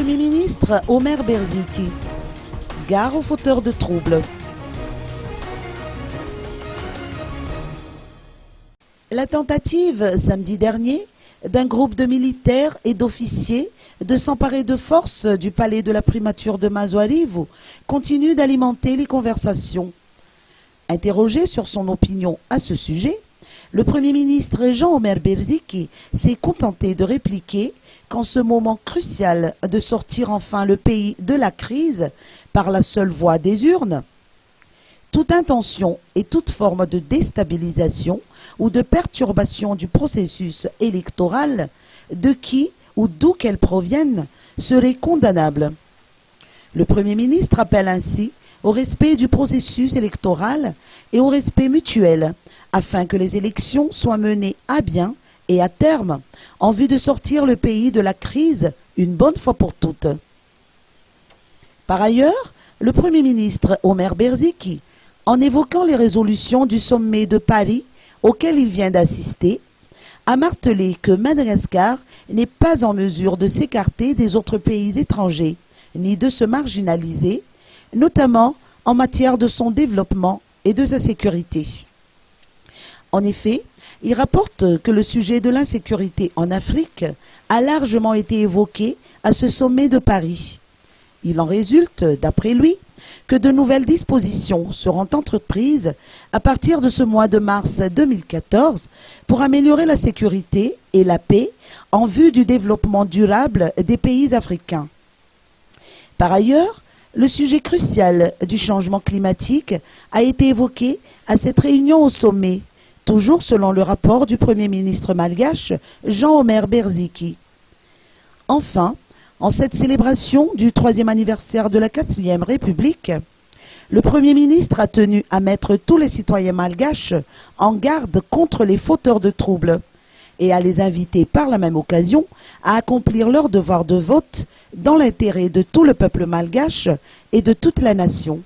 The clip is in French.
Premier ministre Omer Berziki. Gare aux fauteurs de troubles. La tentative, samedi dernier, d'un groupe de militaires et d'officiers de s'emparer de force du palais de la primature de Mazoarivo continue d'alimenter les conversations. Interrogé sur son opinion à ce sujet, le Premier ministre Jean-Omer Berziki s'est contenté de répliquer qu'en ce moment crucial de sortir enfin le pays de la crise par la seule voie des urnes, toute intention et toute forme de déstabilisation ou de perturbation du processus électoral, de qui ou d'où qu'elle provienne, serait condamnable. Le Premier ministre appelle ainsi au respect du processus électoral et au respect mutuel, afin que les élections soient menées à bien et à terme, en vue de sortir le pays de la crise une bonne fois pour toutes. Par ailleurs, le Premier ministre Omer Berziki, en évoquant les résolutions du sommet de Paris auquel il vient d'assister, a martelé que Madagascar n'est pas en mesure de s'écarter des autres pays étrangers, ni de se marginaliser, notamment en matière de son développement et de sa sécurité. En effet, il rapporte que le sujet de l'insécurité en Afrique a largement été évoqué à ce sommet de Paris. Il en résulte, d'après lui, que de nouvelles dispositions seront entreprises à partir de ce mois de mars 2014 pour améliorer la sécurité et la paix en vue du développement durable des pays africains. Par ailleurs, le sujet crucial du changement climatique a été évoqué à cette réunion au sommet, toujours selon le rapport du Premier ministre malgache Jean-Omer Berziki. Enfin, en cette célébration du 3e anniversaire de la 4e République, le Premier ministre a tenu à mettre tous les citoyens malgaches en garde contre les fauteurs de troubles et à les inviter par la même occasion à accomplir leur devoir de vote dans l'intérêt de tout le peuple malgache et de toute la nation.